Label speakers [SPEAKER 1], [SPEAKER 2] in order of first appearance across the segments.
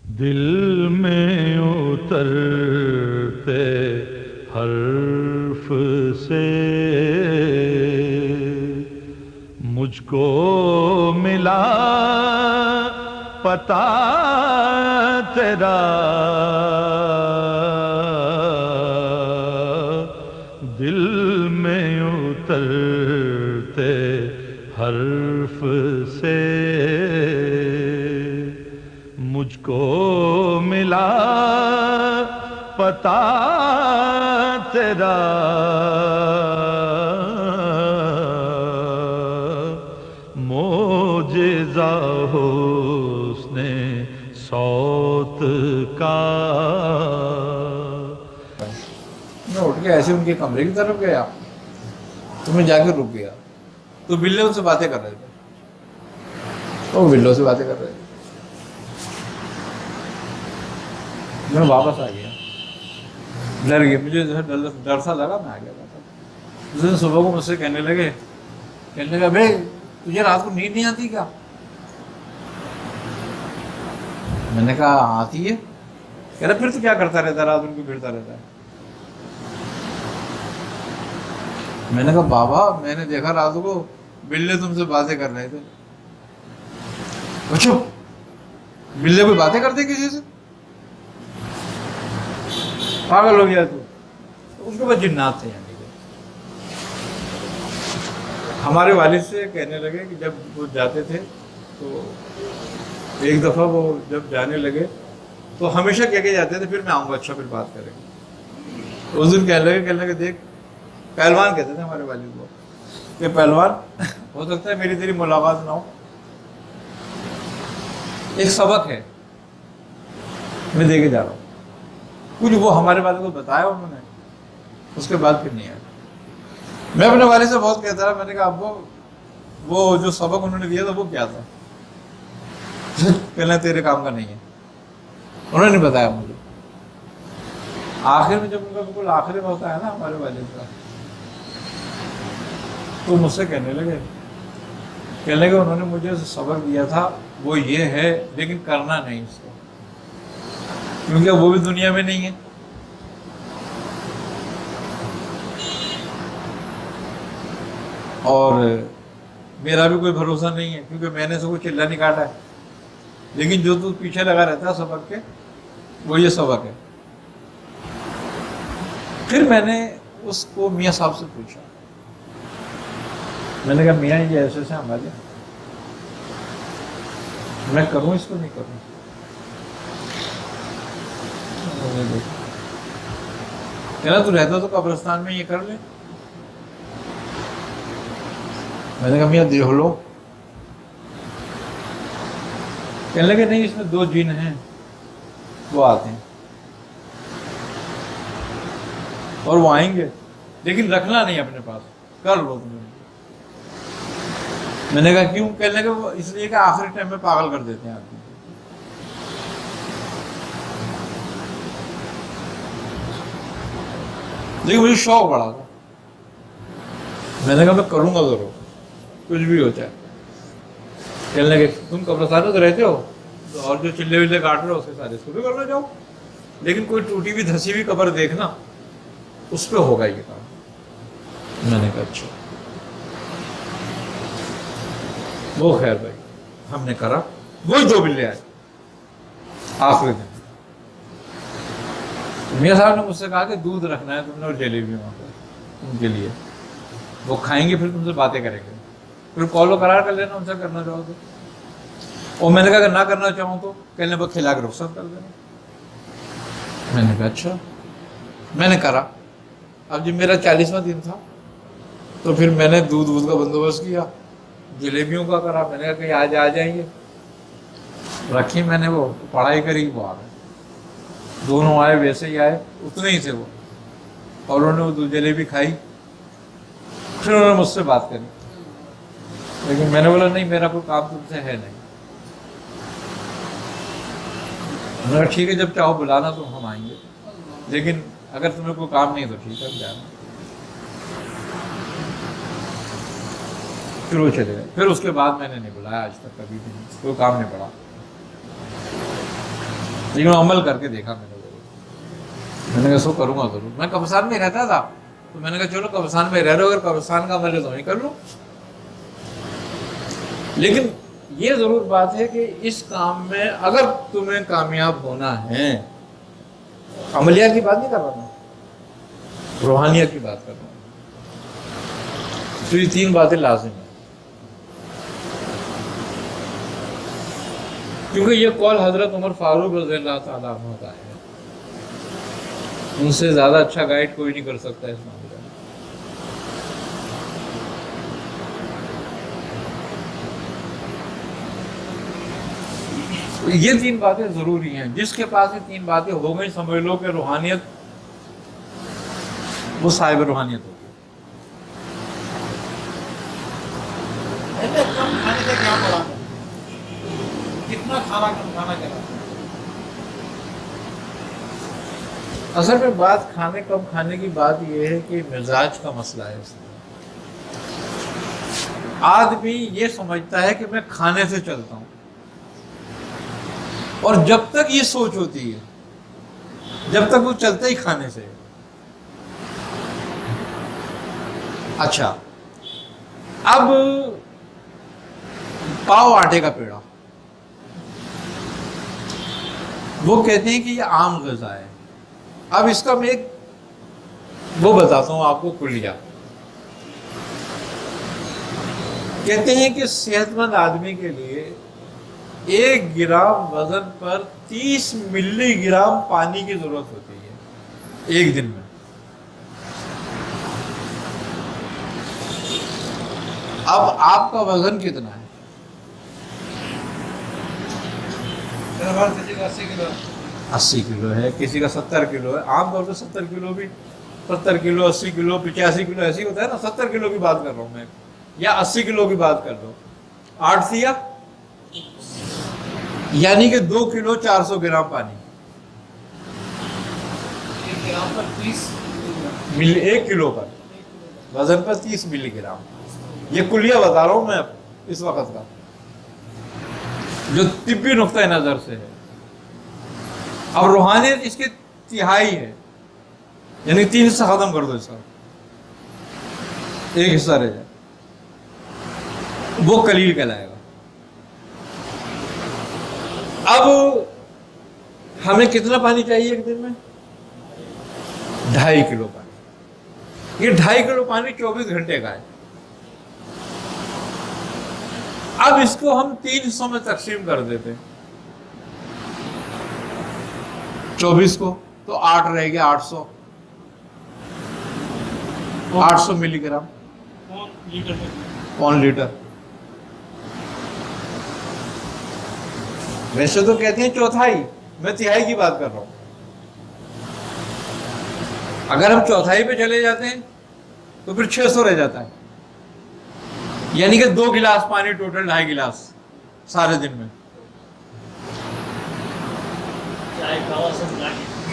[SPEAKER 1] دل میں اترتے حرف سے مجھ کو ملا پتہ تیرا، دل میں اترتے حرف سے مجھ کو ملا پتہ تیرا، معجزہ حسن صوت کا۔
[SPEAKER 2] میں اٹھ کے ایسے ان کے کمرے کی طرف گیا تو میں جا کے رک گیا تو بلے ان سے باتیں کر رہے تھے، وہ بلوں سے باتیں کر رہے تھے۔ میں واپس آ گیا، ڈر گیا، مجھے ڈر سا لگا، میں آ گیا واپس۔ اس دن صبح کو مجھ سے کہنے لگا بھائی تجھے رات کو نیند نہیں آتی کیا؟ میں نے کہا آتی ہے۔ کہہ رہا پھر تو کیا کرتا رہتا ہے، رات ان کو پھرتا رہتا ہے۔ میں نے کہا بابا میں نے دیکھا رات کو بلے تم سے باتیں کر رہے تھے۔ اچھا بلے کوئی باتیں کرتے کسی سے؟ پاگل ہو گیا تو ان کے پاس جنات تھے۔ یعنی کہ ہمارے والد سے کہنے لگے کہ جب وہ جاتے تھے تو ایک دفعہ وہ جب جانے لگے تو ہمیشہ کہہ کے جاتے تھے پھر میں آؤں گا، اچھا پھر بات کریں گے۔ اس دن کہنے لگے دیکھ، پہلوان کہتے تھے ہمارے والد کو کہ پہلوان ہو سکتا ہے میری تیری ملاقات نہ ہو، ایک سبق ہے میں دے کے جا رہا ہوں۔ کچھ وہ ہمارے والد کو بتایا انہوں نے، اس کے بعد پھر نہیں آیا۔ میں اپنے والد سے بہت کہتا رہا، میں نے کہا ابو وہ جو سبق انہوں نے دیا تھا وہ کیا تھا؟ کہنا تیرے کام کا نہیں ہے، انہوں نے بتایا مجھے۔ آخر میں جب ان کا بالکل آخری وقت آیا نا ہمارے والد کا، تو مجھ سے کہنے لگے انہوں نے مجھے سبق دیا تھا وہ یہ ہے، لیکن کرنا نہیں اس کو، کیونکہ وہ بھی دنیا میں نہیں ہے۔ اور میرا بھی کوئی بھروسہ نہیں ہے کیونکہ میں نے سے کوئی چلا نہیں کاٹا ہے، لیکن جو تو پیچھے لگا رہتا ہے سبق کے وہ یہ سبق ہے۔ پھر میں نے اس کو میاں صاحب سے پوچھا، میں نے کہا میاں یہ ایسے سے ہمارے میں کروں اس کو نہیں کروں؟ کہنا تو رہتا تو قبرستان میں یہ کر لے۔ میں نے کہا میاں دیکھ لو۔ کہنے لگے نہیں، اس میں 2 جن ہیں وہ آتے ہیں اور وہ آئیں گے، لیکن رکھنا نہیں اپنے پاس، کر لو تم۔ میں نے کہا کیوں؟ کہنے لگے وہ اس لیے کہ آخری ٹائم میں پاگل کر دیتے ہیں آدمی۔ لیکن مجھے شوق بڑا تھا، میں نے کہا میں کروں گا ضرور، کچھ بھی ہو جائے۔ کہنے لگے تم قبرستانوں تو رہتے ہو اور جو چلے ولے کاٹ رہے ہو اس کے ساتھ اس کو بھی کرنا چاہو، لیکن کوئی ٹوٹی ہوئی دھسی ہوئی قبر دیکھنا، اس پہ ہوگا یہ کام۔ میں نے کہا اچھا۔ وہ خیر بھائی ہم نے کرا، وہی 2 بلے آئے آخری دن۔ میاں صاحب نے مجھ سے کہا کہ دودھ رکھنا ہے تم نے اور جلیبی وہاں پر ان کے لیے، وہ کھائیں گے پھر تم سے باتیں کریں گے، پھر کال و قرار کر لینا ان سے کرنا چاہو تو۔ اور میں نے کہا اگر نہ کرنا چاہوں تو کہنے بس کھلا کے رخصت کر دینا۔ میں نے کہا اچھا۔ میں نے کرا۔ اب جب میرا 40واں دن تھا تو پھر میں نے دودھ کا بندوبست کیا، جلیبیوں کا کرا۔ میں نے کہا کہ آج آ جائیں گے، رکھی میں نے، وہ پڑھائی کری، وہ آ گئے، دونوں آئے، ویسے ہی آئے، اتنے ہی تھے وہ، اور انہوں نے وہ 2 جلیبی کھائی۔ پھر انہوں نے مجھ سے بات کری، لیکن میں نے بولا نہیں میرا کوئی کام تم سے ہے نہیں۔ انہوں نے کہا ٹھیک ہے جب چاہو بلانا تو ہم آئیں گے، لیکن اگر تمہیں کوئی کام نہیں تو ٹھیک ہے جانا۔ پھر وہ چلے گئے۔ پھر اس کے بعد میں نے نہیں بلایا آج تک، کبھی بھی کوئی کام نہیں پڑا۔ لیکن عمل کر کے دیکھا میں نے کہا سو کروں گا ضرور. میں قبرستان میں رہتا تھا تو میں نے کہا چلو قبرستان میں رہ رہے ہو, اگر قبرستان کا عمل ہے تو وہیں کر لو. لیکن یہ ضرور بات ہے کہ اس کام میں اگر تمہیں کامیاب ہونا ہے, عملیات کی بات نہیں کر رہا ہوں, روحانیت کی بات کر رہا ہوں, تو یہ 3 باتیں لازم ہیں. کیونکہ یہ قول حضرت عمر فاروق رضی اللہ تعالیٰ عنہ کا ہے, ان سے زیادہ اچھا گائیڈ کوئی نہیں کر سکتا اس معاملے میں. یہ 3 باتیں ضروری ہیں. جس کے پاس یہ 3 باتیں ہو گئی, سمجھ لو کہ روحانیت وہ صاحب روحانیت ہوگی.
[SPEAKER 3] کم کھانے سے کیا پڑا, کتنا کھانا کم کھانا چاہیے؟
[SPEAKER 2] اصل میں بات کھانے کم کھانے کی بات یہ ہے کہ مزاج کا مسئلہ ہے. اس میں آدمی یہ سمجھتا ہے کہ میں کھانے سے چلتا ہوں, اور جب تک یہ سوچ ہوتی ہے, جب تک وہ چلتا ہی کھانے سے. اچھا, اب پاؤ آٹے کا پیڑا, وہ کہتے ہیں کہ یہ عام غذا ہے. اب اس کا میں ایک وہ بتاتا ہوں آپ کو کلیہ. کہتے ہیں کہ صحت مند آدمی کے لیے 1 گرام وزن پر 30 ملی گرام پانی کی ضرورت ہوتی ہے ایک دن میں. اب آپ کا وزن کتنا ہے؟
[SPEAKER 3] میرا بھار کسی کا 80 کلو
[SPEAKER 2] 80 کلو ہے, کسی کا 70 کلو ہے. عام طور پہ 70 کلو بھی 70 کلو 80 کلو 85 کلو ایسے ہی ہوتا ہے نا. 70 کلو کی بات کر رہا ہوں میں, یا 80 کلو کی بات کر لو. 8 سیا یعنی کہ 2 کلو 400 گرام پانی.
[SPEAKER 3] 1 گرام پر 30
[SPEAKER 2] 1 کلو پر وزن پر 30 ملی گرام. یہ کلیہ بتا رہا ہوں میں اب اس وقت کا, جو طبی نقطۂ نظر سے ہے. اب روحانیت اس کی تہائی ہے, یعنی 3 حصہ ختم کر دو, اس کا 1 حصہ رہ جائے, وہ قلیل کہلائے گا. اب ہمیں کتنا پانی چاہیے ایک دن میں؟ 2.5 کلو پانی. یہ 2.5 کلو پانی 24 گھنٹے کا ہے. اب اس کو ہم 3 حصوں میں تقسیم کر دیتے ہیں. 24 کو تو 8 رہ گیا, 800 ملی گرام, پون لیٹر. ویسے تو کہتے ہیں چوتھائی, میں تہائی کی بات کر رہا ہوں. اگر ہم چوتھائی پہ چلے جاتے ہیں تو پھر 600 رہ جاتا ہے, یعنی کہ 2 گلاس پانی ٹوٹل 2.5 گلاس سارے دن میں,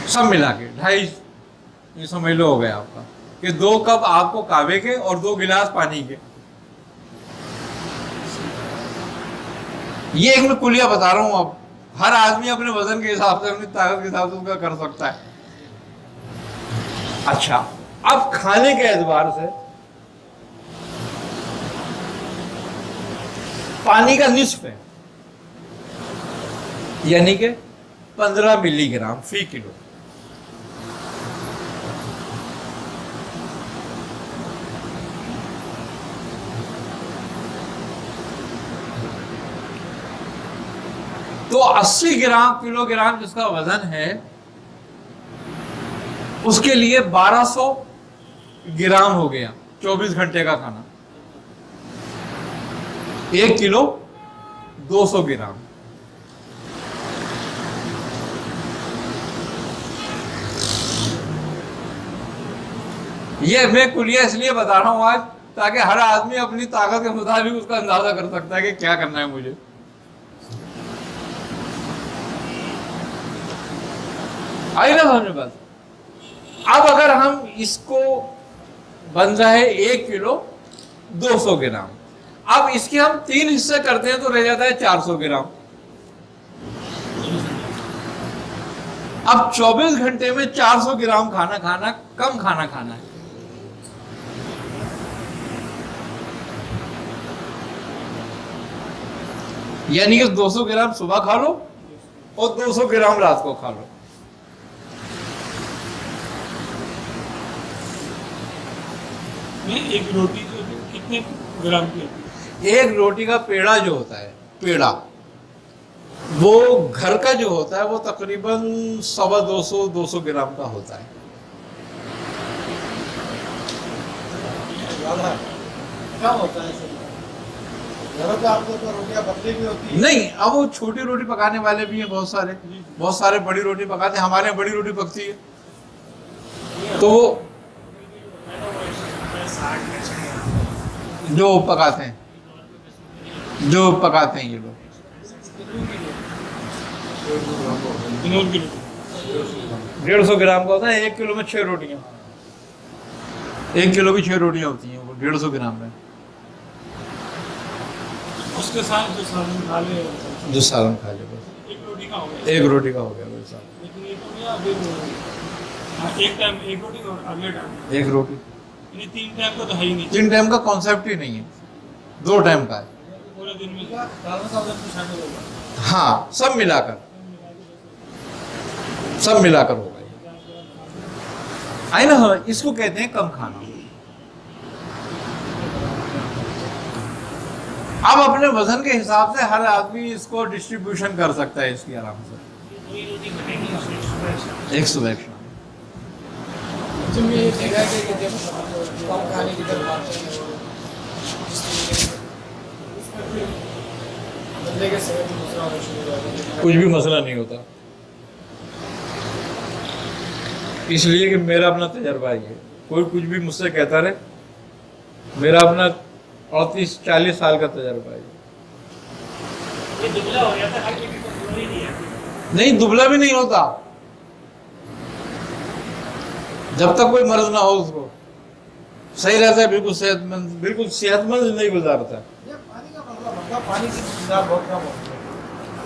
[SPEAKER 2] سب ملا کے 2.5. یہ سمجھ لو ہو گیا آپ کا کہ 2 کپ آپ کو کعبے کے اور 2 گلاس پانی کے. یہ ایک میں کلیہ بتا رہا ہوں. اب ہر آدمی اپنے وزن کے حساب سے, اپنی طاقت کے حساب سے اس کا کر سکتا ہے. اچھا, اب کھانے کے اعتبار سے پانی کا نصف ہے, یعنی کہ 15 ملی گرام فی کلو. تو 80 کلو گرام جس کا وزن ہے, اس کے لیے 1200 گرام ہو گیا 24 گھنٹے کا کھانا. 1 کلو 200 گرام. یہ میں کلیہ اس لیے بتا رہا ہوں آج, تاکہ ہر آدمی اپنی طاقت کے مطابق اس کا اندازہ کر سکتا ہے کہ کیا کرنا ہے مجھے. آئی نا سمجھ میں بات؟ اب اگر ہم اس کو بن رہا ہے 1 کلو 200 گرام, اب اس کے ہم 3 حصے کرتے ہیں تو رہ جاتا ہے 400 گرام. اب 24 گھنٹے میں 400 گرام کھانا کھانا کم کھانا کھانا ہے. یعنی کہ 200 گرام صبح کھا لو اور 200 گرام رات کو کھا لو.
[SPEAKER 3] ایک روٹی جو کتنے گرام کی ہوتی ہے؟
[SPEAKER 2] ایک روٹی کا پیڑا جو ہوتا ہے، پیڑا وہ گھر کا جو ہوتا ہے وہ تقریباً 250 گرام کا ہوتا ہے.
[SPEAKER 3] زیادہ ہے. کیا ہوتا ہے گھروں پہ آپ کو تو روٹیاں پتلی بھی ہوتی ہیں.
[SPEAKER 2] نہیں، اب وہ چھوٹی روٹی پکانے والے بھی ہیں بہت سارے بڑی روٹی پکاتے ہیں. ہمارے یہاں بڑی روٹی پکتی ہے تو وہ جو پکاتے ہیں یہ لوگ.
[SPEAKER 3] انور کی روٹی
[SPEAKER 2] 150 گرام کا ہوتا ہے. 1 کلو میں 6 روٹیاں، 1 کلو کی 6 روٹیاں ہوتی ہیں وہ 150 گرام میں.
[SPEAKER 3] اس کے ساتھ جو سالن کھا لے
[SPEAKER 2] جو سالن کھا لے بس
[SPEAKER 3] ایک روٹی کا ہو گیا.
[SPEAKER 2] 1 روٹی کا ہو گیا وہ سالن.
[SPEAKER 3] لیکن یہ تو نہیں اب ایک ٹائم ایک روٹی اور اگلے ٹائم
[SPEAKER 2] 1 روٹی.
[SPEAKER 3] یعنی 3 ٹائم کا تو ہے ہی نہیں.
[SPEAKER 2] 3 ٹائم کا کانسیپٹ ہی نہیں ہے، 2 ٹائم کا ہے.
[SPEAKER 3] پورے دن میں دالوں کا وزن تو شامل ہوگا.
[SPEAKER 2] ہاں، سب ملا کر ہوگا. آئی نا، اس کو کہتے ہیں کم کھانا. اب اپنے وزن کے حساب سے ہر آدمی اس کو ڈسٹریبیوشن کر سکتا ہے اس کی آرام سے. ایک صبح ایک شام.
[SPEAKER 3] جم میں یہ دیکھا ہے کہ جب کم کھانے کی طرف آتے ہیں اس میں پھر بندے کے صحت میں مسئلہ ہونا شروع ہو جاتا ہے.
[SPEAKER 2] کچھ بھی مسئلہ نہیں ہوتا، اس لیے کہ میرا اپنا تجربہ ہی ہے. کوئی کچھ بھی مجھ سے کہتا رہے، میرا اپنا 38-40 سال کا تجربہ ہے.
[SPEAKER 3] یہ دبلا ہو جاتا ہے کہ کمزوری نہیں ہے.
[SPEAKER 2] نہیں، دبلا بھی نہیں ہوتا جب تک کوئی مرض نہ ہو. اس کو صحیح رہتا ہے، بالکل صحت مند زندگی گزارتا ہے.
[SPEAKER 3] یہ پانی کا مسئلہ بنتا ہے. پانی کی مقدار بہت کم ہوتی ہے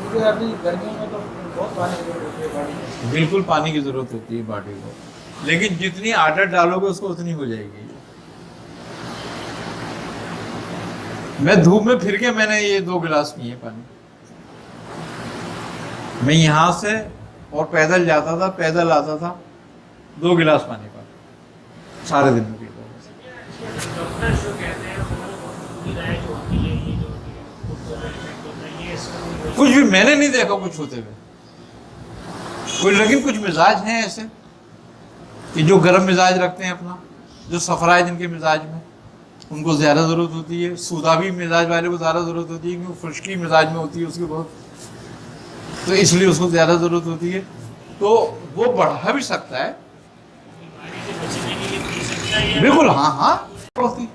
[SPEAKER 3] کیونکہ ابھی گرمیوں میں تو بہت پانی کی ضرورت ہوتی ہے باڈی میں.
[SPEAKER 2] بالکل پانی کی ضرورت ہوتی ہے باڈی کو، لیکن جتنی عادت ڈالو گے اس کو اتنی ہو جائے گی. میں دھوپ میں پھر کے میں نے یہ 2 گلاس پیے پانی. میں یہاں سے اور پیدل جاتا تھا، پیدل آتا تھا، 2 گلاس پانی پا سارے دن میں پیتا ہوں.
[SPEAKER 3] ڈاکٹر جو کہتے ہیں وہ رائے جو ہوتی ہے یہ جو ہوتا ہے یہ اس کو
[SPEAKER 2] کچھ بھی میں نے نہیں دیکھا کچھ ہوتے ہوئے کوئی. لیکن کچھ مزاج ہیں ایسے کہ جو گرم مزاج رکھتے ہیں اپنا، جو صفرا ہے جن کے مزاج میں، ان کو زیادہ ضرورت ہوتی ہے. سودابی مزاج والے کو زیادہ ضرورت ہوتی ہے کیونکہ خشکی مزاج میں ہوتی ہے اس کی بہت، تو اس لیے اس کو زیادہ ضرورت ہوتی ہے. تو وہ بڑھا بھی سکتا ہے بالکل. ہاں ہوتی.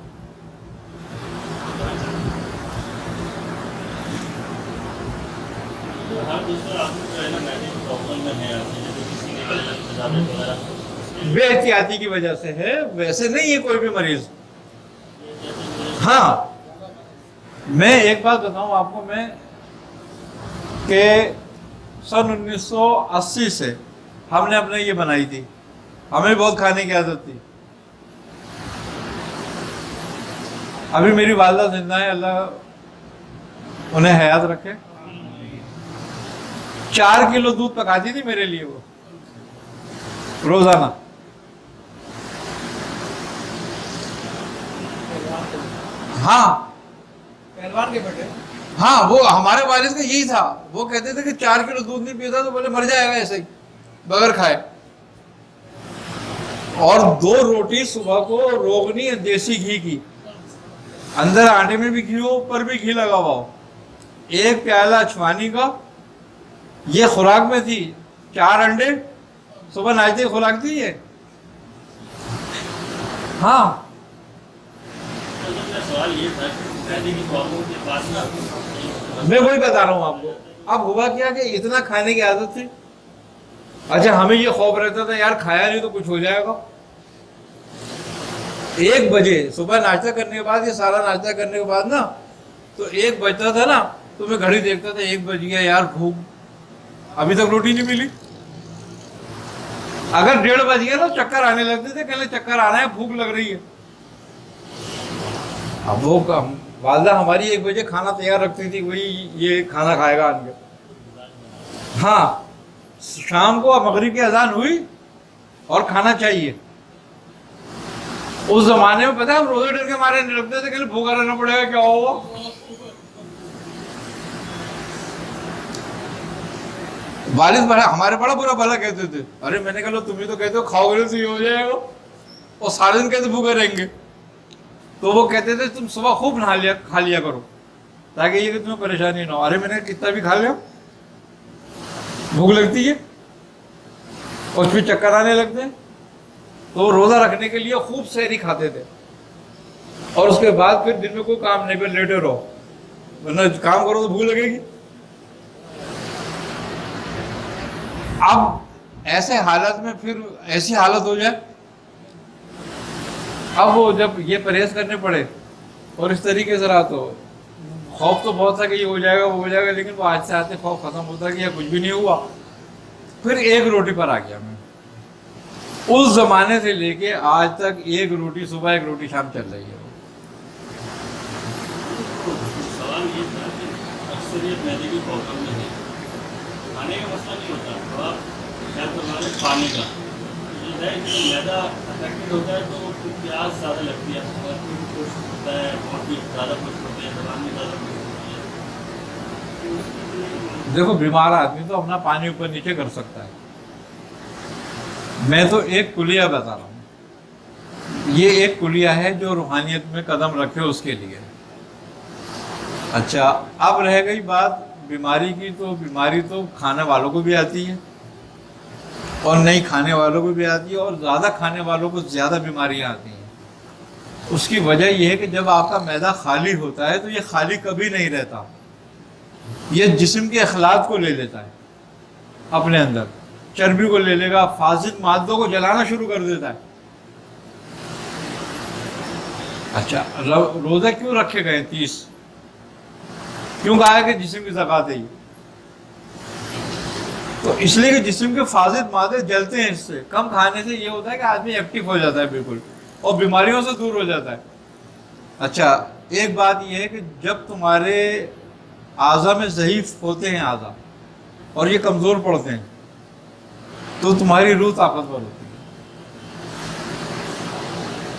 [SPEAKER 2] بے احتیاطی کی وجہ سے ہے، ویسے نہیں ہے کوئی بھی مریض. ہاں، میں ایک بات بتاؤں آپ کو، میں کہ سن 1980 سے ہم نے اپنے یہ بنائی تھی. ہمیں بہت کھانے کی عادت تھی. ابھی میری والدہ زندہ ہے، اللہ انہیں حیات رکھے. 4 کلو دودھ پکاتی تھی میرے لیے وہ روزانہ. ہاں
[SPEAKER 3] پہلوان کے بیٹے.
[SPEAKER 2] ہاں، وہ ہمارے والد کا یہی تھا. وہ کہتے تھے کہ 4 کلو دودھ نہیں پیتا تو بولے مر جائے گا ایسے ہی بغیر کھائے. اور 2 روٹی صبح کو روغنی دیسی گھی کی، اندر آٹے میں بھی گھی ہو، اوپر بھی گھی لگا ہوا ہو. 1 پیالہ اچھوانی کا، یہ خوراک میں تھی. 4 انڈے صبح ناشتے کی خوراک تھی یہ. ہاں،
[SPEAKER 3] سوال یہ تھا
[SPEAKER 2] میں وہی بتا رہا ہوں آپ کو. اب ہوا کیا کہ اتنا کھانے کی عادت تھی. اچھا، ہمیں یہ خوف رہتا تھا یار کھایا نہیں تو کچھ ہو جائے گا. 1 بجے صبح ناشتہ کرنے کے بعد، یہ سارا ناشتہ کرنے کے بعد نا، تو 1 بجتا تھا نا، تو میں گھڑی دیکھتا تھا 1 بج گیا یار، بھوک ابھی تک روٹی نہیں ملی. اگر 1:30 بج گیا تو چکر آنے لگتے تھے، کہنے چکر آ رہا ہے، بھوک لگ رہی ہے. اب وہ والدہ ہماری 1 بجے کھانا تیار رکھتی تھی، وہی یہ کھانا کھائے گا آن کے. ہاں شام کو مغرب کی اذان ہوئی اور کھانا چاہیے. اس زمانے میں پتہ ہے ہم روزے ڈر کے مارے نہیں رکھتے تھے کہ بھوکا رہنا پڑے گا، کیا ہوا. والد بڑا ہمارے بڑا برا بھلا کہتے تھے. ارے میں نے کہا تم ہی تو کہتے ہو کھاؤ گے تو یہ ہو جائے گا، اور سارے دن کہتے بھوکے رہیں گے. تو وہ کہتے تھے تم صبح خوب کھا لیا کرو تاکہ یہ کہ تمہیں پریشانی نہ ہو. ارے میں نے کتنا بھی کھا لیا، بھوک لگتی ہے اور پھر چکر آنے لگتے ہیں. تو روزہ رکھنے کے لیے خوب سحری کھاتے تھے، اور اس کے بعد پھر دن میں کوئی کام نہیں، پھر لیٹے رہو، ورنہ کام کرو تو بھوک لگے گی. اب ایسے حالت میں پھر ایسی حالت ہو جائے، اب وہ جب یہ پرہیز کرنے پڑے اور اس طریقے سے رہا، تو خوف تو بہت تھا کہ یہ ہو جائے گا وہ ہو جائے گا، لیکن وہ آج سے آتے خوف ختم ہوتا کہ یہ کچھ بھی نہیں ہوا. پھر 1 روٹی پر آ گیا میں. اس زمانے سے لے کے آج تک 1 روٹی صبح 1 روٹی شام چل رہی ہے.
[SPEAKER 4] سوال یہ تھا کہ اکثریت میدے کی پرابلم میں ہے، کھانے کا مسئلہ نہیں ہوتا، تھوڑا شاید تمہارے پانی کا یہ ہے کہ میدا افیکٹڈ ہوتا ہے تو پھر پیاس زیادہ لگتی ہے، اور پھر کچھ ہوتا ہے اور بھی زیادہ کچھ ہوتے ہیں، زبان میں زیادہ کچھ ہوتی ہے.
[SPEAKER 2] دیکھو بیمار آدمی تو اپنا پانی اوپر نیچے کر سکتا ہے. میں تو ایک کلیہ بتا رہا ہوں، یہ ایک کلیہ ہے جو روحانیت میں قدم رکھے اس کے لیے. اچھا اب رہ گئی بات بیماری کی، تو بیماری تو کھانے والوں کو بھی آتی ہے اور نہیں کھانے والوں کو بھی آتی ہے، اور زیادہ کھانے والوں کو زیادہ بیماریاں آتی ہیں. اس کی وجہ یہ ہے کہ جب آپ کا معدہ خالی ہوتا ہے تو یہ خالی کبھی نہیں رہتا، یہ جسم کے اخلاق کو لے لیتا ہے اپنے اندر، چربی کو لے لے گا، فاسد مادوں کو جلانا شروع کر دیتا ہے. اچھا روزہ کیوں رکھے گئے 30؟ کیوں کہا ہے کہ جسم کی زکات ہے؟ تو اس لیے کہ جسم کے فاسد مادے جلتے ہیں. اس سے کم کھانے سے یہ ہوتا ہے کہ آدمی ایکٹیو ہو جاتا ہے بالکل، اور بیماریوں سے دور ہو جاتا ہے. اچھا ایک بات یہ ہے کہ جب تمہارے اعضاء میں ضعیف ہوتے ہیں اعضاء اور یہ کمزور پڑتے ہیں تو تمہاری روح طاقتور ہوتی ہے.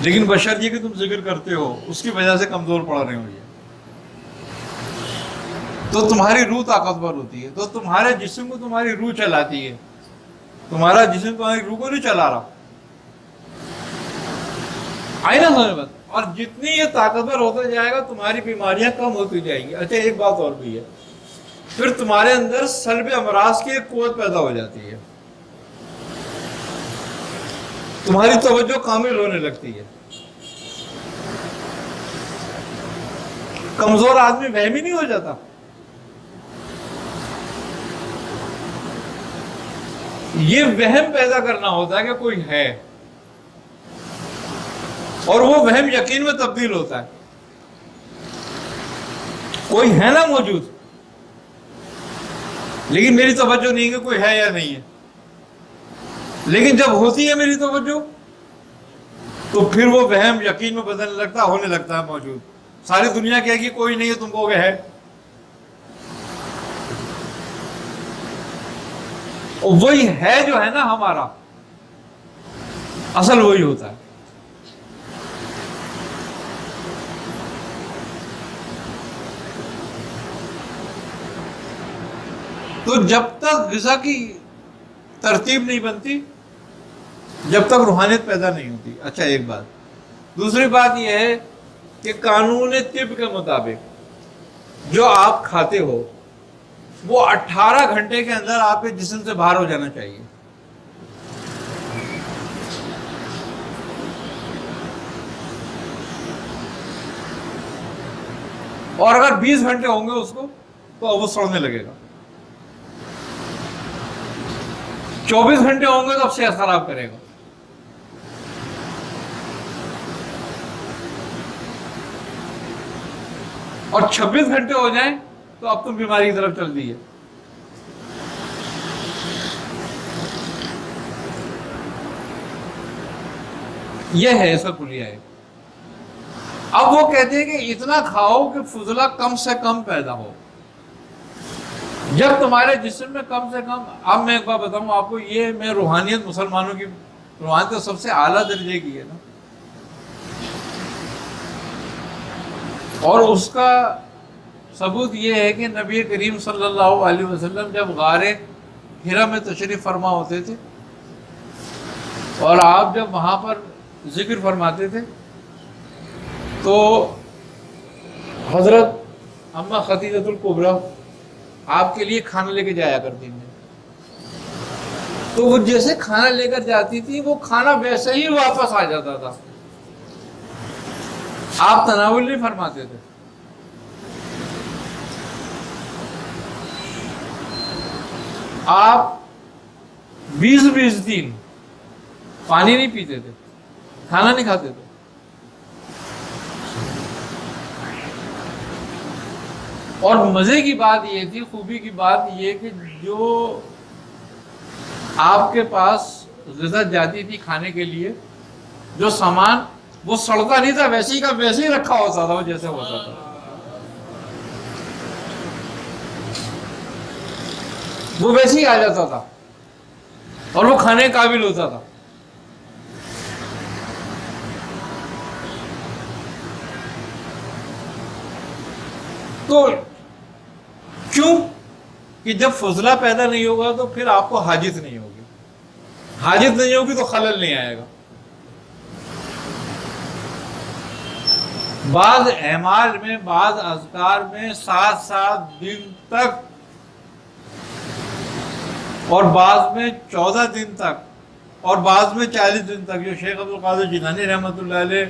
[SPEAKER 2] لیکن بشرط یہ کہ تم ذکر کرتے ہو اس کی وجہ سے کمزور پڑ رہے ہو، یہ تو تمہاری روح طاقتور ہوتی ہے. تو تمہارے جسم کو تمہاری روح چلاتی ہے، تمہارا جسم تمہاری روح کو نہیں چلا رہا. آئی نا سمجھ بات؟ اور جتنی یہ طاقتور ہوتا جائے گا تمہاری بیماریاں کم ہوتی جائیں گی. اچھا ایک بات اور بھی ہے، پھر تمہارے اندر سلب امراض کی ایک قوت پیدا ہو جاتی ہے، تمہاری توجہ کامل ہونے لگتی ہے. کمزور آدمی وہمی نہیں ہو جاتا. یہ وہم پیدا کرنا ہوتا ہے کہ کوئی ہے، اور وہ وہم یقین میں تبدیل ہوتا ہے. کوئی ہے نا موجود، لیکن میری توجہ نہیں کہ کوئی ہے یا نہیں ہے. لیکن جب ہوتی ہے میری توجہ تو پھر وہ وہم یقین میں بدلنے لگتا، ہونے لگتا ہے موجود. ساری دنیا کہے گی کوئی نہیں ہے، تم کو ہے. اور وہی ہے جو ہے نا ہمارا اصل وہی ہوتا ہے. تو جب تک غذا کی ترتیب نہیں بنتی، جب تک روحانیت پیدا نہیں ہوتی. اچھا ایک بات، دوسری بات یہ ہے کہ قانون طب کے مطابق جو آپ کھاتے ہو وہ 18 گھنٹے کے اندر آپ کے جسم سے باہر ہو جانا چاہیے. اور اگر 20 گھنٹے ہوں گے اس کو تو وہ سڑنے لگے گا. 24 گھنٹے ہوں گے تو اب صحت خراب کرے گا. اور 26 گھنٹے ہو جائیں تو اب تم بیماری کی طرف چل دی ہے. یہ ہے اس کا کلیہ ہے۔ اب وہ کہتے ہیں کہ اتنا کھاؤ کہ فضلہ کم سے کم پیدا ہو، جب تمہارے جسم میں کم سے کم، اب میں ایک بات بتاؤں آپ کو، یہ میں روحانیت مسلمانوں کی روحانیت تو سب سے اعلیٰ درجے کی ہے نا، اور اس کا ثبوت یہ ہے کہ نبی کریم صلی اللہ علیہ وسلم جب غار ہرا میں تشریف فرما ہوتے تھے اور آپ جب وہاں پر ذکر فرماتے تھے تو حضرت اماں خدیجۃ الکبریٰ آپ کے لیے کھانا لے کے جایا کرتی تھی، تو وہ جیسے کھانا لے کر جاتی تھی وہ کھانا ویسے ہی واپس آ جاتا تھا، آپ تناول نہیں فرماتے تھے۔ آپ 20 دن پانی نہیں پیتے تھے، کھانا نہیں کھاتے تھے۔ اور مزے کی بات یہ تھی، خوبی کی بات یہ کہ جو آپ کے پاس غذا جاتی تھی کھانے کے لیے، جو سامان وہ سڑتا نہیں تھا، ویسے ہی کا ویسے ہی رکھا ہوتا تھا، وہ جیسے ہوتا تھا وہ ویسے ہی آ جاتا تھا اور وہ کھانے کے قابل ہوتا تھا۔ تو کیوں کہ جب فضلہ پیدا نہیں ہوگا تو پھر آپ کو حاجت نہیں ہوگی، حاجت نہیں ہوگی تو خلل نہیں آئے گا۔ بعض اعمال میں، بعض اذکار میں 7 دن تک اور بعض میں 14 دن تک اور بعض میں 40 دن تک، جو شیخ عبدالقادر جیلانی رحمۃ اللہ علیہ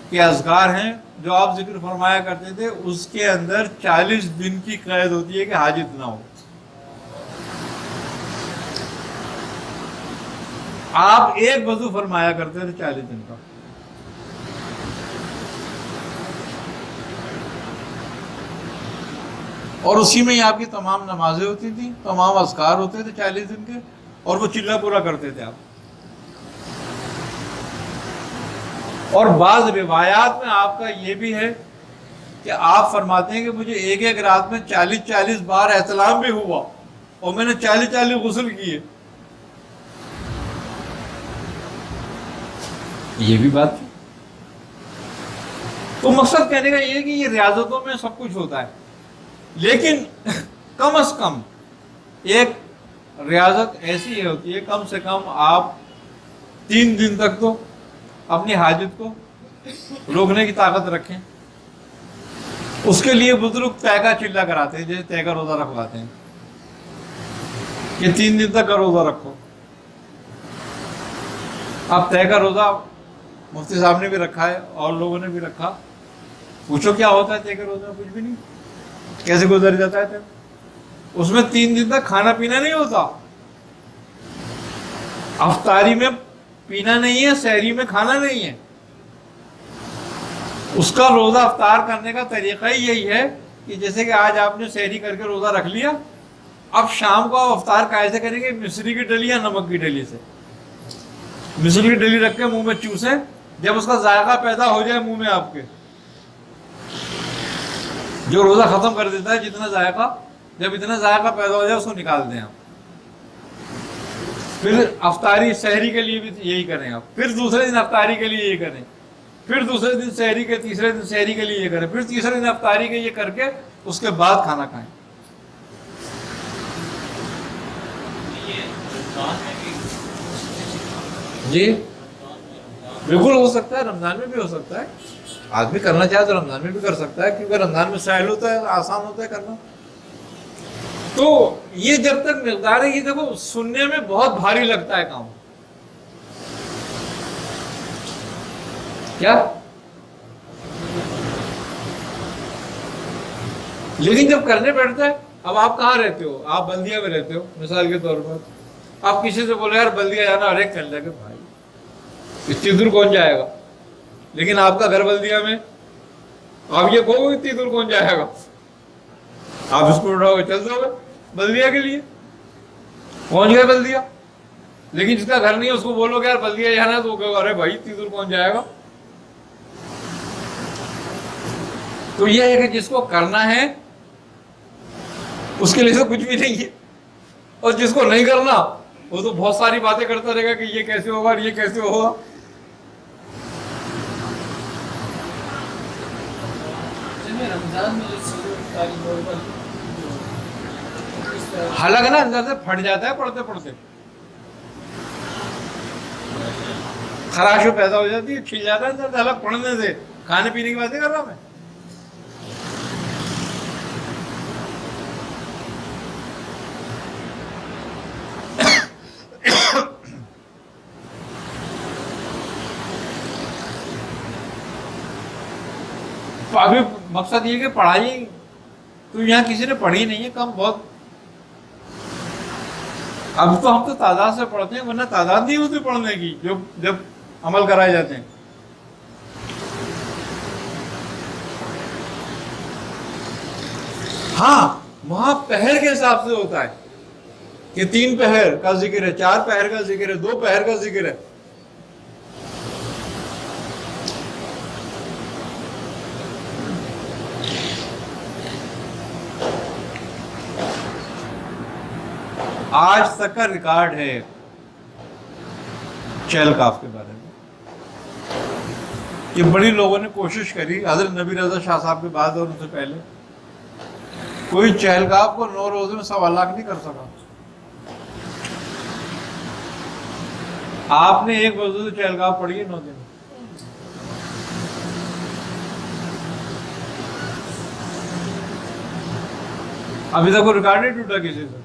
[SPEAKER 2] کے اذکار ہیں جو آپ ذکر فرمایا کرتے تھے، اس کے اندر 40 دن کی قید ہوتی ہے کہ حاجت نہ ہو۔ آپ ایک وضو فرمایا کرتے تھے 40 دن کا، اور اسی میں ہی آپ کی تمام نمازیں ہوتی تھیں، تمام اذکار ہوتے تھے 40 دن کے، اور وہ چلہ پورا کرتے تھے آپ۔ اور بعض روایات میں آپ کا یہ بھی ہے کہ آپ فرماتے ہیں کہ مجھے ایک رات میں 40 بار احتلام بھی ہوا اور میں نے 40 غسل کیے۔ یہ بھی بات تھی۔ تو مقصد کہنے کا یہ ہے کہ یہ ریاضتوں میں سب کچھ ہوتا ہے، لیکن کم از کم ایک ریاضت ایسی ہوتی ہے، کم سے کم آپ 3 دن تک تو اپنی حاجت کو روکنے کی طاقت رکھیں۔ اس کے لیے بزرگ طے کا چلہ کراتے ہیں، جیسے طے کا روزہ رکھواتے ہیں کہ 3 دن تک کا روزہ رکھو۔ اب طے کا روزہ مفتی صاحب نے بھی رکھا ہے اور لوگوں نے بھی رکھا، پوچھو کیا ہوتا ہے طے کا روزہ؟ کچھ بھی نہیں، کیسے گزر جاتا ہے؟ اس میں 3 دن تک کھانا پینا نہیں ہوتا، افطاری میں پینا نہیں ہے، سحری میں کھانا نہیں ہے۔ اس کا روزہ افطار کرنے کا طریقہ ہی یہی ہے کہ جیسے کہ آج آپ نے سحری کر کے روزہ رکھ لیا، اب شام کو آپ افطار کیسے کریں گے؟ مصری کی ڈلی یا نمک کی ڈلی سے۔ مصری کی ڈلی رکھ کے منہ میں چوسیں، جب اس کا ذائقہ پیدا ہو جائے منہ میں آپ کے، جو روزہ ختم کر دیتا ہے جتنا ذائقہ، جب اتنا ذائقہ پیدا ہو جائے اس کو نکال دیں آپ۔ پھر افطاری سحری کے لیے بھی یہی کریں آپ، پھر دوسرے دن افطاری کے لیے یہ کریں، پھر دوسرے دن سحری کے، تیسرے دن سحری کے لیے یہ کریں، پھر تیسرے دن افطاری کے یہ کر کے اس کے بعد کھانا کھائیں۔ جی بالکل ہو سکتا ہے، رمضان میں بھی ہو سکتا ہے، آدمی کرنا چاہے تو رمضان میں بھی کر سکتا ہے، کیونکہ رمضان میں سہل ہوتا ہے، آسان ہوتا ہے کرنا۔ تو یہ جب تک مقدار ہے، یہ دیکھو سننے میں بہت بھاری لگتا ہے کام، کیا؟ لیکن جب کرنے بیٹھتا ہے، اب آپ کہاں رہتے ہو؟ آپ بلدیا میں رہتے ہو مثال کے طور پر، آپ کسی سے بولے یار بلدیا جانا، ہر ایک چل جائے گا بھائی اتنی دور کون جائے گا؟ لیکن آپ کا گھر بلدیا میں، آپ یہ کہو اتنی دور کون جائے گا؟ آپ اس کو اٹھاؤ گے، چل دو گے بلدیا کے لیے، پہنچ گئے بلدیا۔ لیکن جس کا گھر نہیں ہے اس کو بولو کہ یار بلدیہ جانا ہے تو وہ کہے گا ارے بھائی اتنی دور کون جائے گا. تو یہ ہے کہ جس کو کرنا ہے اس کے لیے تو کچھ بھی نہیں ہے, اور جس کو نہیں کرنا وہ تو بہت ساری باتیں کرتا رہے گا کہ یہ کیسے ہوگا اور یہ کیسے ہوگا.
[SPEAKER 3] رمضان میں جو افطاری نارمل
[SPEAKER 2] حالانکہ نا اندر سے پھٹ جاتا ہے پڑھتے پڑھتے, خراش پیدا ہو جاتی ہے, چھل جاتا ہے اندر سے حالانکہ پڑھنے سے. کھانے پینے کی باتیں کر رہا ہوں میں. ابھی مقصد یہ کہ پڑھائی تو یہاں کسی نے پڑھی نہیں ہے, کم بہت. اب تو ہم تو تعداد سے پڑھتے ہیں, ورنہ تعداد نہیں ہوتی پڑھنے کی جو جب عمل کرائے جاتے ہیں. ہاں وہاں پہر کے حساب سے ہوتا ہے کہ 3 پہر کا ذکر ہے, 4 پہر کا ذکر ہے, 2 پہر کا ذکر ہے. آج تک کا ریکارڈ ہے چہل کاف کے بارے میں کہ بڑی لوگوں نے کوشش کری, حضرت نبی رضا شاہ صاحب کے بعد اور ان سے پہلے کوئی چہل کاف کو 9 روزے میں 1.25 لاکھ نہیں کر سکا. آپ نے 1 وضو سے چہل کاف پڑھی ہے 9 دن. ابھی تک وہ ریکارڈ نہیں ٹوٹا کسی سے.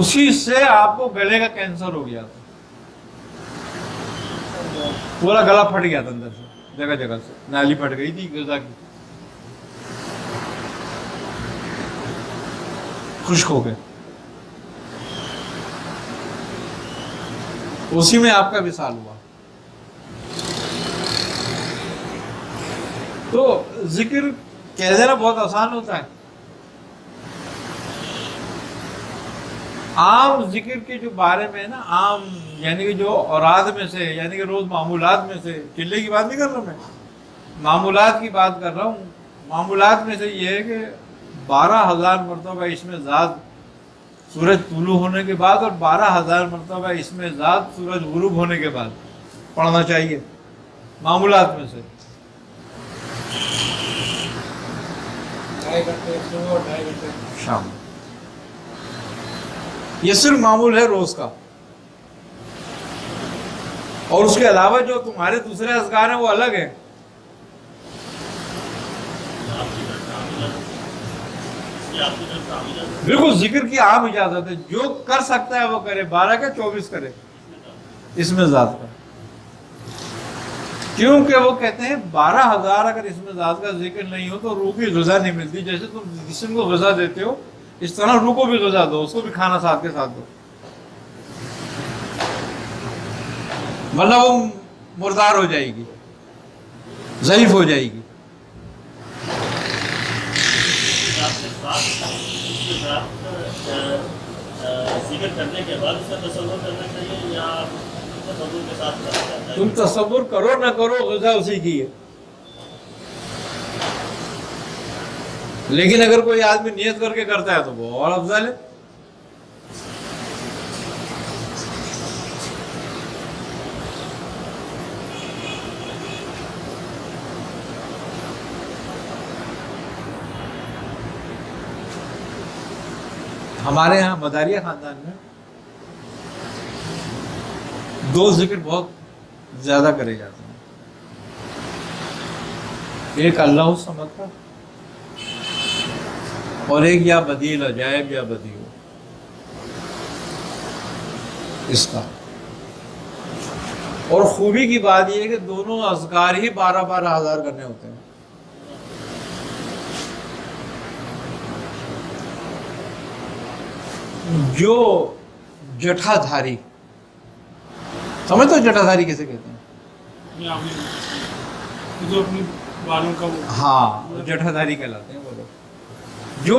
[SPEAKER 2] اسی سے آپ کو گلے کا کینسر ہو گیا تھا, پورا گلا پھٹ گیا تھا اندر سے, جگہ جگہ سے نالی پھٹ گئی تھی غذا کی, خشک ہو گئے. اسی میں آپ کا وصال ہوا. تو ذکر کہہ دینا بہت آسان ہوتا ہے. عام ذکر کے جو بارے میں نا, عام یعنی کہ جو اوراد میں سے, یعنی کہ روز معمولات میں سے, چلے کی بات نہیں کر رہا میں, معمولات کی بات کر رہا ہوں. معمولات میں سے یہ ہے کہ 12,000 مرتبہ اس میں ذات سورج طلوع ہونے کے بعد, اور 12,000 مرتبہ اس میں ذات سورج غروب ہونے کے بعد پڑھنا چاہیے. معمولات میں سے
[SPEAKER 3] 2.5 گھنٹے صبح اور 2.5 گھنٹے
[SPEAKER 2] شام. یہ صرف معمول ہے روز کا, اور اس کے علاوہ جو تمہارے دوسرے اذکار ہیں وہ الگ ہیں. بالکل ذکر کی عام اجازت ہے, جو کر سکتا ہے وہ کرے, 12 کا 24 کرے اس میں ذات کا. کیونکہ وہ کہتے ہیں 12,000 اگر اس میں ذات کا ذکر نہیں ہو تو روح کی غذا نہیں ملتی. جیسے تم جسم کو غذا دیتے ہو اس طرح روح کو بھی غذا دو, اس کو بھی کھانا ساتھ کے ساتھ دو, ورنہ وہ مردار ہو جائے گی, ضعیف ہو جائے گی.
[SPEAKER 4] ذکر کرنے کے بعد اسے تصور کرنا چاہیے یا تصور کے ساتھ کرنا چاہیے؟
[SPEAKER 2] تم تصور کرو نہ کرو غذا اسی کی ہے. لیکن اگر کوئی آدمی نیت کر کے کرتا ہے تو وہ اور افضل ہے. ہمارے ہاں مداریہ خاندان میں 2 ذکر بہت زیادہ کرے جاتے ہیں. ایک اللہ الصمد کا, اور ایک یا بدیل عجائب یا بدیو اس کا. اور خوبی کی بات یہ ہے کہ دونوں اذکار ہی 12 ہزار کرنے ہوتے ہیں. جو جٹھا دھاری, سمجھتے ہو جٹھا دھاری کیسے کہتے ہیں؟
[SPEAKER 5] جو اپنی بالوں کا وہ
[SPEAKER 2] ہاں جٹھا دھاری کہلاتے ہیں وہ لوگ. جو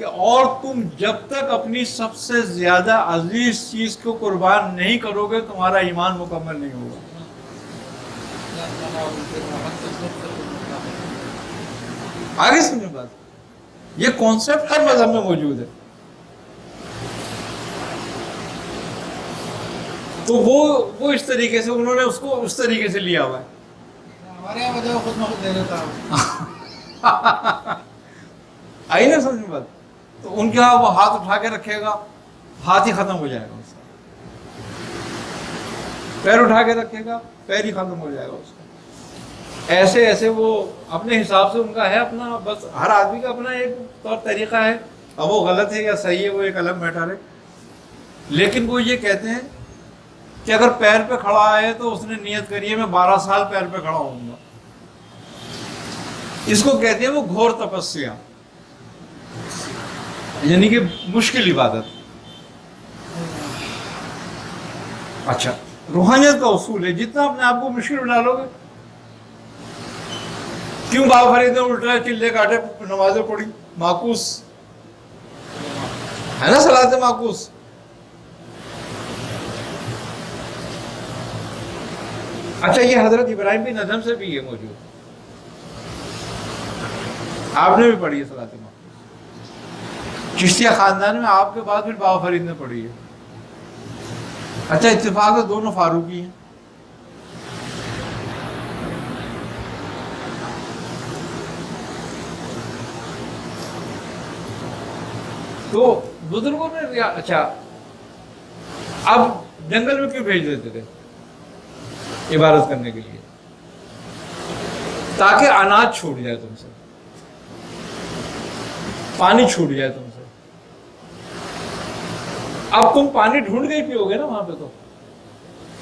[SPEAKER 2] کہ اور تم جب تک اپنی سب سے زیادہ عزیز چیز کو قربان نہیں کرو گے تمہارا ایمان مکمل نہیں ہوگا. آگے سنیں بات, یہ کانسیپٹ ہر مذہب میں موجود ہے. تو وہ اس طریقے سے انہوں نے اس کو اس طریقے سے لیا ہوا ہے.
[SPEAKER 3] ہمارے یہاں وجہ خود مخود دے دیتا ہے.
[SPEAKER 2] آئی نا سمجھ میں بات. تو ان کے یہاں وہ ہاتھ اٹھا کے رکھے گا, ہاتھ ہی ختم ہو جائے گا اس کا. پیر اٹھا کے رکھے گا, پیر ہی ختم ہو جائے گا اس کا. ایسے ایسے وہ اپنے حساب سے ان کا ہے اپنا, بس ہر آدمی کا اپنا ایک طور طریقہ ہے. اب وہ غلط ہے یا صحیح ہے وہ ایک الگ میٹر ہے. لیکن وہ یہ کہتے ہیں کہ اگر پیر پہ کھڑا ہے تو اس نے نیت کری ہے میں 12 سال پیر پہ کھڑا ہوں گا. اس کو کہتے ہیں وہ گھور تپسیا, یعنی کہ مشکل عبادت. اچھا, روحانیت کا اصول ہے جتنا اپنے آپ کو مشکل بنا لو گے. کیوں بابا فرید نے الٹا چلے کاٹے نمازیں پڑھی, معکوس ہے نا صلاۃ معکوس. اچھا, یہ حضرت ابراہیم بن ادھم سے بھی یہ موجود, آپ نے بھی پڑھی ہے صلاۃ معکوس. چشتیہ خاندان میں آپ کے بعد پھر بابا فرید نے پڑھی ہے. اچھا, اتفاق سے دونوں فاروقی ہیں. تو بزرگوں نے اچھا اب جنگل میں کیوں بھیج دیتے تھے عبادت کرنے کے لیے؟ تاکہ اناج چھوٹ جائے تم سے, پانی چھوٹ جائے تم سے. اب تم پانی ڈھونڈ کے ہی پیو گے نا وہاں پہ, تو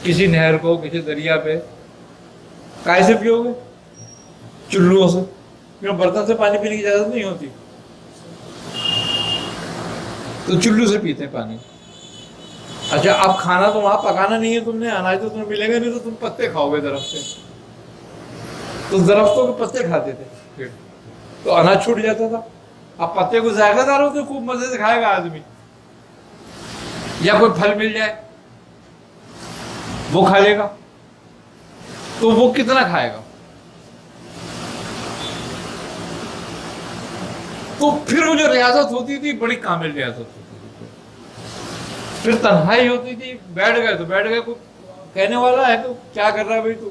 [SPEAKER 2] کسی نہر کو, کسی دریا پہ کیسے پیو گے؟ چلوؤں سے. کیوں برتن سے پانی پینے کی اجازت نہیں ہوتی, تو چلو سے پیتے ہیں پانی. اچھا, اب کھانا تو وہاں پکانا نہیں ہے تم نے, اناج تو تمہیں ملے گا نہیں, تو تم پتے کھاؤ گے درخت سے. تو درختوں کے پتے کھاتے تھے تو اناج چھوٹ جاتا تھا. اب پتے کو ذائقہ دار ہوتے خوب مزے سے کھائے گا آدمی, یا کوئی پھل مل جائے وہ کھا لے گا, تو وہ کتنا کھائے گا؟ تو پھر وہ جو ریاضت ہوتی تھی بڑی کامل ریاضت ہوتی تھی. پھر تنہائی ہوتی تھی, بیٹھ گئے تو بیٹھ گئے, کوئی کہنے والا ہے تو کیا کر رہا ہے بھائی تو,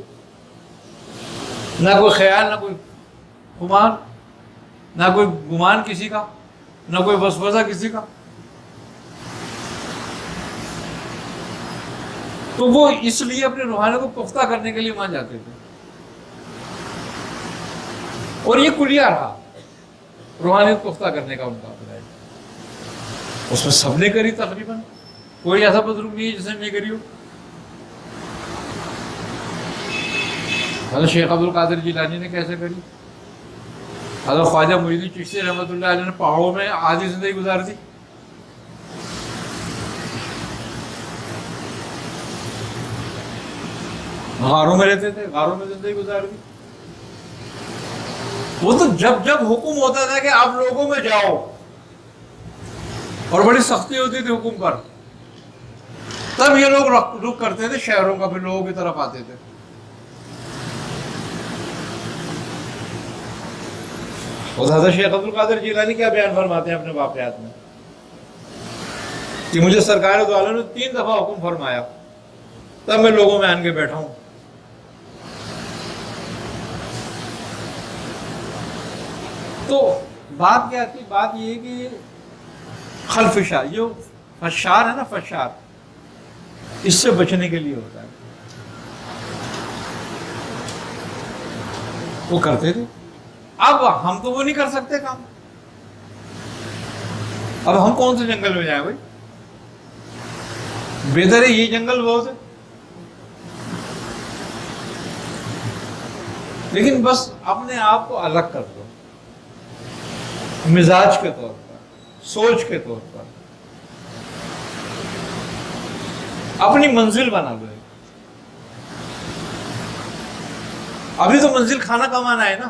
[SPEAKER 2] نہ کوئی خیال, نہ کوئی خمار, نہ کوئی گمان کسی کا, نہ کوئی وسوسہ کسی کا. تو وہ اس لیے اپنے روحانیت کو پختہ کرنے کے لیے وہاں جاتے تھے. اور یہ کلیہ رہا روحانیت پختہ کرنے کا ان کا اپنا. اس میں سب نے کری تقریباً, کوئی ایسا بزرگ نہیں ہے جس نے نہیں کری ہو. حضرت شیخ عبد القادر جیلانی نے کیسے کری, حضرت خواجہ معین الدین چشتی رحمۃ اللہ علیہ نے پہاڑوں میں آدھی زندگی گزار دی. غاروں میں رہتے تھے, غاروں میں زندگی گزار دی. وہ تو جب جب حکم ہوتا تھا کہ آپ لوگوں میں جاؤ, اور بڑی سختی ہوتی تھی حکم پر, تب یہ لوگ رخ کرتے تھے شہروں کا, پھر لوگوں کی طرف آتے تھے. اور حضرت شیخ عبد القادر جیلانی کیا بیان فرماتے ہیں اپنے واقعات میں کہ مجھے سرکار دو عالم نے 3 دفعہ حکم فرمایا, تب میں لوگوں میں آن کے بیٹھا ہوں. تو بات کیا تھی؟ بات یہ کہ خلفشار, جو فشار ہے نا, فشار, اس سے بچنے کے لیے ہوتا ہے. وہ کرتے تھے. اب ہم تو وہ نہیں کر سکتے کام. اب ہم کون سے جنگل میں جائیں بھائی؟ بہتر ہے یہ جنگل بہت ہے. لیکن بس اپنے آپ کو الگ کر دو, مزاج کے طور پر, سوچ کے طور پر اپنی منزل بنا لو. ابھی تو منزل کھانا کمانا ہے نا.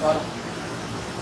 [SPEAKER 3] 12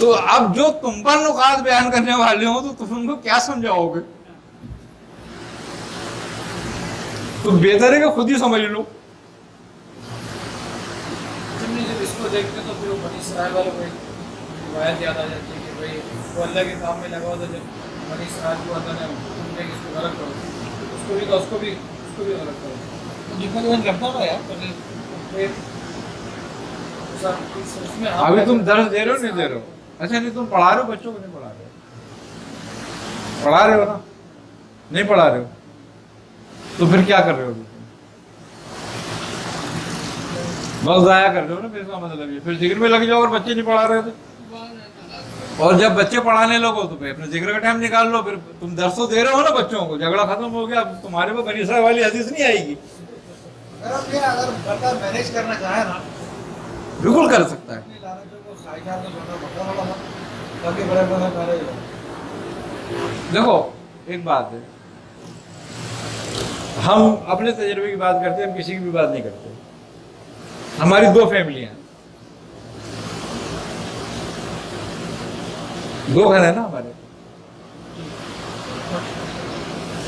[SPEAKER 2] تو اب جو تم پر نقاط بیان کرنے والے ہو تو تم ان کو کیا سمجھاؤ گے؟ تو بہتر ہے کہ خود ہی سمجھ لو.
[SPEAKER 3] جب اس کو دیکھتے تو پھر وہ بنی اسرائیل والوں کو روایت یاد آ جاتی ہے کہ بھائی وہ اللہ کے کام میں لگا ہوا تھا. جب بنی اسرائیل کو اللہ نے حکم دیا کہ اس کو غلط کرو تو اس کو بھی غلط کرو. جتنا جو کرتا تھا یار
[SPEAKER 2] ابھی تم درس دے رہے ہو نہیں دے رہے ہو؟ اچھا نہیں تم پڑھا رہے ہو بچوں کو؟ نہیں پڑھا رہے ہو؟ پڑھا رہے ہو نا؟ نہیں پڑھا رہے ہو تو پھر کیا کر رہے ہو؟ بس ضائع کر رہے ہو نا. پھر اس کا مطلب یہ پھر ذکر میں لگ جاؤ. اور بچے نہیں پڑھا رہے تھے اور جب بچے پڑھانے لگو تو پھر اپنے ذکر کا ٹائم نکال لو. پھر تم درس تو دے رہے ہو نا بچوں کو, جھگڑا ختم ہو گیا. اب تمہارے کو بنی اسرائیل والی حدیث نہیں آئے گی.
[SPEAKER 6] اگر بندہ مینیج کرنا چاہے نا
[SPEAKER 2] بالکل کر سکتا ہے. دیکھو ایک بات ہے, ہم اپنے تجربے کی بات کرتے ہیں, ہم کسی کی بھی بات نہیں کرتے. ہماری 2 فیملیاں ہیں, 2 گھر ہیں نا ہمارے.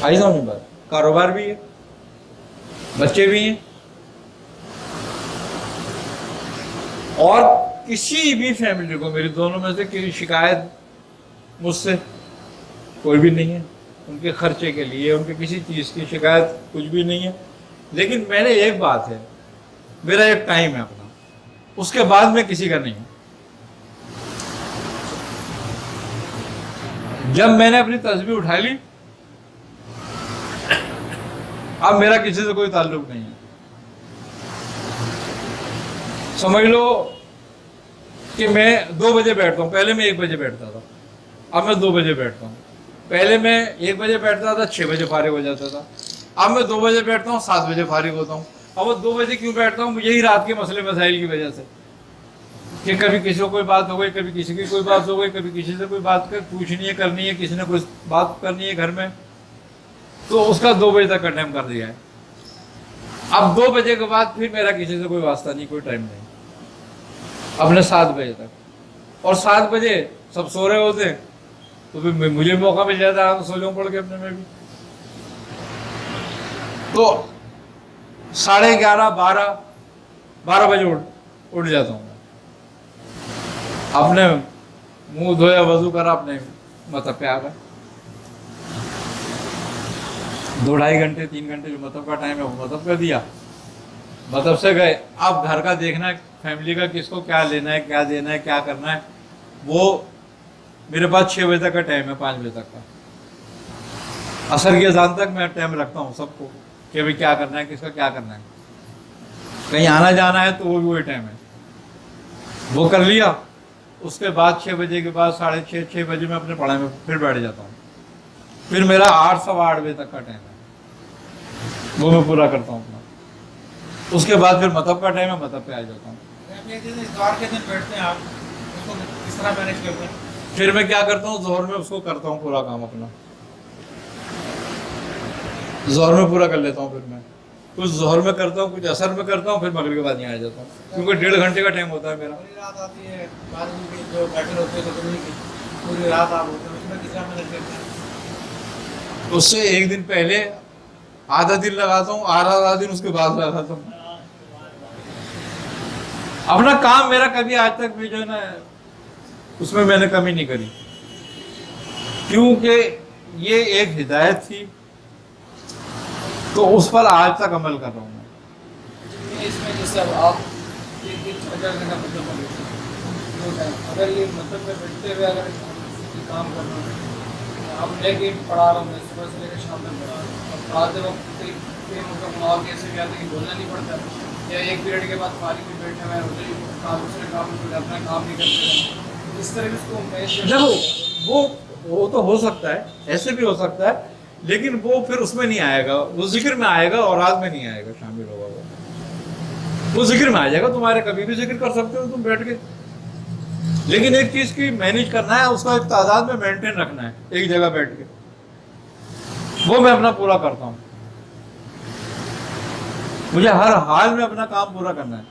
[SPEAKER 2] آئی سمجھ میں بات, کاروبار بھی ہے, بچے بھی ہیں, اور کسی بھی فیملی کو میری دونوں میں سے کسی شکایت مجھ سے کوئی بھی نہیں ہے. ان کے خرچے کے لیے ان کے کسی چیز کی شکایت کچھ بھی نہیں ہے. لیکن میں نے ایک بات ہے, میرا ایک ٹائم ہے اپنا, اس کے بعد میں کسی کا نہیں ہوں. جب میں نے اپنی تسبیح اٹھا لی, اب میرا کسی سے کوئی تعلق نہیں ہے. سمجھ لو کہ میں 2 بجے بیٹھتا ہوں. پہلے میں 1 بجے بیٹھتا تھا, اب میں 2 بجے بیٹھتا ہوں. پہلے میں 1 بجے بیٹھتا تھا, 6 بجے فارغ ہو جاتا تھا. اب میں 2 بجے بیٹھتا ہوں, 7 بجے فارغ ہوتا ہوں. اب وہ 2 بجے کیوں بیٹھتا ہوں؟ یہی رات کے مسئلے مسائل کی وجہ سے, کہ کبھی کسی کو کوئی بات ہو گئی, کبھی کسی کی کوئی بات ہو گئی, کبھی کسی سے کوئی بات پوچھنی ہے, کرنی ہے, کسی نے کوئی بات کرنی ہے گھر میں, تو اس کا 2 بجے تک کا ٹائم کر دیا ہے. اب 2 بجے کے بعد پھر میرا کسی سے کوئی واسطہ نہیں, کوئی ٹائم نہیں. اپنے 7 بجے تک, اور 7 بجے سب سو رہے ہوتے ہیں تو پھر مجھے موقع مل جاتا ہے سو جاؤں پڑھ کے اپنے میں بھی. تو 11:30 12 بجے اٹھ جاتا ہوں. اپنے منہ دھویا, وضو کرا, اپنے مطلب پہ آ گئے. 2-2.5 گھنٹے 3 گھنٹے جو مطلب کا ٹائم ہے وہ مطلب کر دیا, مطلب سے گئے. اب گھر کا دیکھنا ہے, فیملی کا کس کو کیا لینا ہے, کیا دینا ہے, کیا کرنا ہے, وہ میرے پاس 6 بجے تک کا ٹائم ہے, 5 بجے تک کا. عصر کی اذان تک میں ٹائم رکھتا ہوں سب کو کہ بھائی کیا کرنا ہے, کس کا کیا کرنا ہے. کہیں آنا جانا ہے تو وہ بھی وہی ٹائم ہے, وہ کر لیا. اس کے بعد 6 بجے کے بعد 6:30 6 بجے میں اپنے پڑھائی میں پھر بیٹھ جاتا ہوں. پھر میرا 8 سوا 8 بجے تک کا ٹائم ہے, وہ میں پورا کرتا ہوں اپنا. اس کے بعد پھر مطلب کا ٹائم ہے, مطلب پہ آ جاتا ہوں. پھر میں کیا کرتا ہوں, ظہر میں اس کو کرتا ہوں پورا کام اپنا, ظہر میں پورا کر لیتا ہوں. پھر میں کچھ ظہر میں کرتا ہوں, کچھ عصر میں کرتا ہوں, پھر مغرب کے بعد یہاں آ جاتا ہوں, کیونکہ 1.5 گھنٹے کا ٹائم ہوتا ہے میرا. اس سے 1 دن پہلے آدھا دن لگاتا ہوں, آدھا دن اس کے بعد لگاتا ہوں. اپنا کام میرا کبھی آج تک بھی جو ہے نا اس میں نے کمی نہیں کری, کیونکہ یہ ایک ہدایت تھی تو اس پر آج تک عمل کر رہا ہوں میں.
[SPEAKER 3] اس میں جیسے اب آپ مطلب اگر یہ مطلب میں بیٹھتے ہوئے اگر کام کر رہا ہوں, اب لے کے پڑھا رہا ہوں, میں صبح سے لے کے شام تک پڑھا رہا ہوں. اب پڑھاتے وقت مطلب ماحول ایسے بھی آتا ہے کہ بولنا نہیں پڑتا, یا 1 پیریڈ کے بعد فارغ بھی بیٹھے ہوئے ہوتے کام, دوسرے کام اپنا کام نہیں کرتے. اس طرح اس کو
[SPEAKER 2] دیکھو وہ تو ہو سکتا ہے, ایسے بھی ہو سکتا ہے, لیکن وہ پھر اس میں نہیں آئے گا, وہ ذکر میں آئے گا, اور رات میں نہیں آئے گا, شامل ہوگا وہ ذکر میں آ جائے گا. تمہارے کبھی بھی ذکر کر سکتے ہو تم بیٹھ کے, لیکن ایک چیز کی مینیج کرنا ہے, اس کا ایک تعداد میں مینٹین رکھنا ہے ایک جگہ بیٹھ کے, وہ میں اپنا پورا کرتا ہوں. مجھے ہر حال میں اپنا کام پورا کرنا ہے.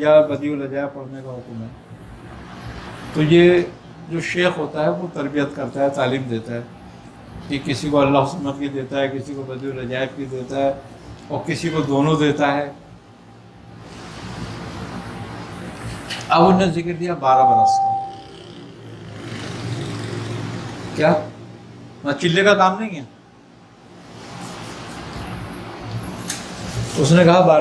[SPEAKER 2] یا بدیع العجائب پڑھنے کا حکم ہے. تو یہ جو شیخ ہوتا ہے وہ تربیت کرتا ہے، تعلیم دیتا ہے کہ کسی کو اللہ سمت کی دیتا ہے، کسی کو بدیع العجائب کی دیتا ہے، اور کسی کو دونوں دیتا ہے. اب انہوں نے ذکر دیا 12 برس کا. کیا چلے کا کام نہیں ہے؟ اس نے کہا 12